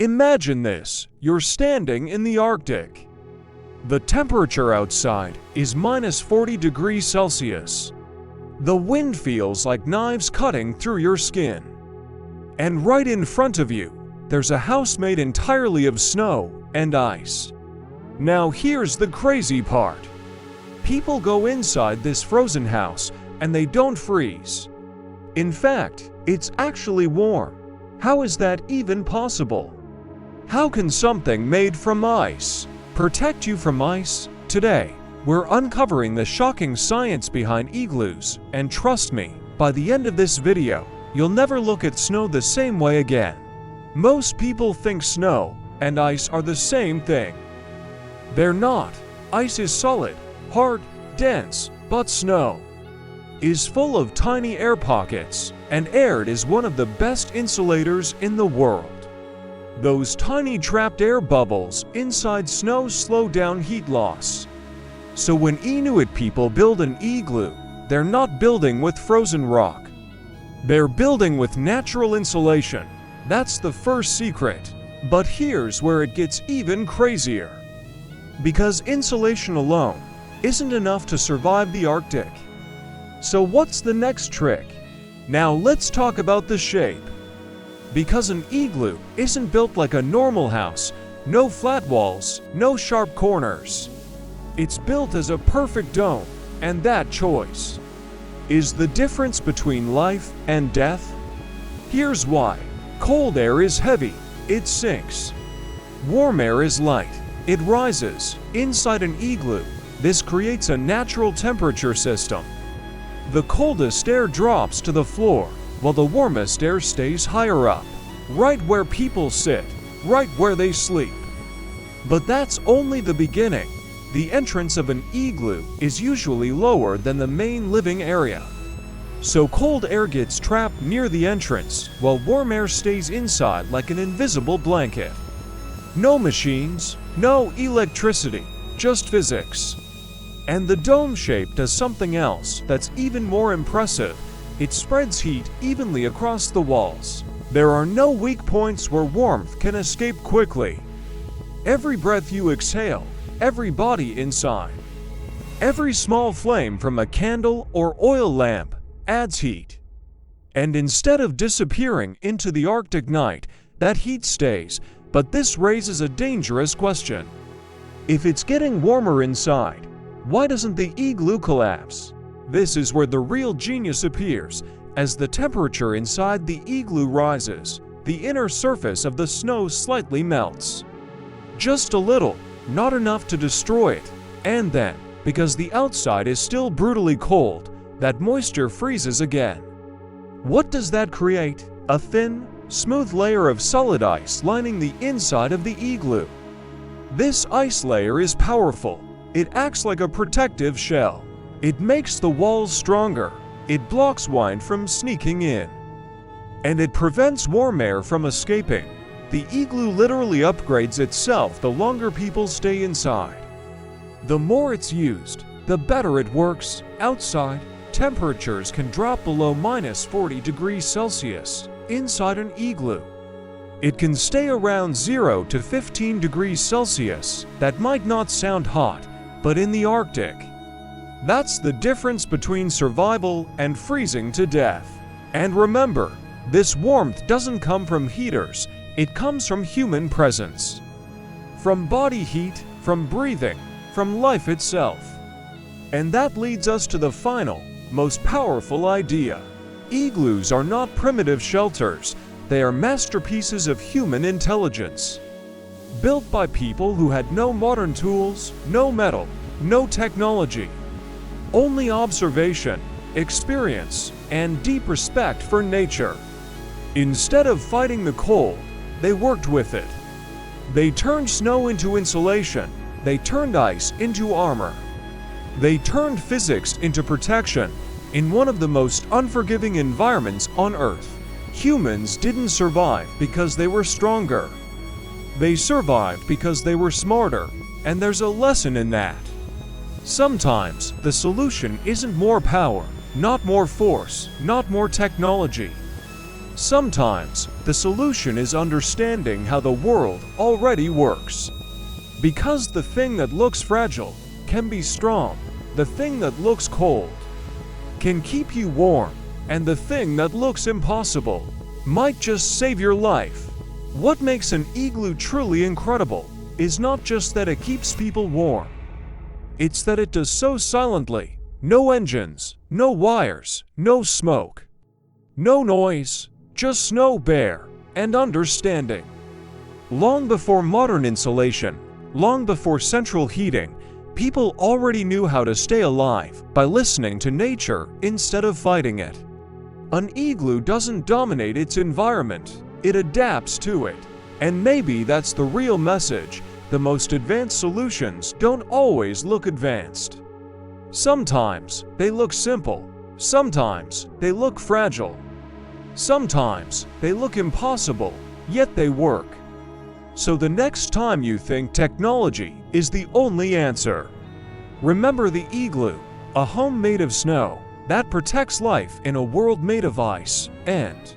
Imagine this, you're standing in the Arctic. The temperature outside is minus 40 degrees Celsius. The wind feels like knives cutting through your skin. And right in front of you, there's a house made entirely of snow and ice. Now here's the crazy part. People go inside this frozen house and they don't freeze. In fact, it's actually warm. How is that even possible? How can something made from ice protect you from ice? Today, we're uncovering the shocking science behind igloos, and trust me, by the end of this video, you'll never look at snow the same way again. Most people think snow and ice are the same thing. They're not. Ice is solid, hard, dense, but snow is full of tiny air pockets, and air is one of the best insulators in the world. Those tiny trapped air bubbles inside snow slow down heat loss. So when Inuit people build an igloo, they're not building with frozen rock. They're building with natural insulation. That's the first secret. But here's where it gets even crazier. Because insulation alone isn't enough to survive the Arctic. So what's the next trick? Now let's talk about the shape. Because an igloo isn't built like a normal house, no flat walls, no sharp corners. It's built as a perfect dome, and that choice is the difference between life and death. Here's why. Cold air is heavy, it sinks. Warm air is light, it rises. Inside an igloo, this creates a natural temperature system. The coldest air drops to the floor, while the warmest air stays higher up, right where people sit, right where they sleep. But that's only the beginning. The entrance of an igloo is usually lower than the main living area. So cold air gets trapped near the entrance, while warm air stays inside like an invisible blanket. No machines, no electricity, just physics. And the dome shape does something else that's even more impressive. It spreads heat evenly across the walls. There are no weak points where warmth can escape quickly. Every breath you exhale, every body inside, every small flame from a candle or oil lamp adds heat. And instead of disappearing into the Arctic night, that heat stays. But this raises a dangerous question. If it's getting warmer inside, why doesn't the igloo collapse? This is where the real genius appears. As the temperature inside the igloo rises, the inner surface of the snow slightly melts. Just a little, not enough to destroy it. And then, because the outside is still brutally cold, that moisture freezes again. What does that create? A thin, smooth layer of solid ice lining the inside of the igloo. This ice layer is powerful. It acts like a protective shell. It makes the walls stronger. It blocks wind from sneaking in. And it prevents warm air from escaping. The igloo literally upgrades itself the longer people stay inside. The more it's used, the better it works. Outside, temperatures can drop below minus 40 degrees Celsius. Inside an igloo, it can stay around 0 to 15 degrees Celsius. That might not sound hot, but in the Arctic, that's the difference between survival and freezing to death. And remember, this warmth doesn't come from heaters, it comes from human presence. From body heat, from breathing, from life itself. And that leads us to the final, most powerful idea. Igloos are not primitive shelters, they are masterpieces of human intelligence. Built by people who had no modern tools, no metal, no technology. Only observation, experience, and deep respect for nature. Instead of fighting the cold, they worked with it. They turned snow into insulation. They turned ice into armor. They turned physics into protection. In one of the most unforgiving environments on Earth, humans didn't survive because they were stronger. They survived because they were smarter, and there's a lesson in that. Sometimes, the solution isn't more power, not more force, not more technology. Sometimes, the solution is understanding how the world already works. Because the thing that looks fragile can be strong, the thing that looks cold can keep you warm, and the thing that looks impossible might just save your life. What makes an igloo truly incredible is not just that it keeps people warm. It's that it does so silently. No engines, no wires, no smoke, no noise, just snow, bear, and understanding. Long before modern insulation, long before central heating, people already knew how to stay alive by listening to nature instead of fighting it. An igloo doesn't dominate its environment, it adapts to it. And maybe that's the real message. The most advanced solutions don't always look advanced. Sometimes they look simple, sometimes they look fragile, sometimes they look impossible, yet they work. So the next time you think technology is the only answer, remember the igloo, a home made of snow that protects life in a world made of ice, and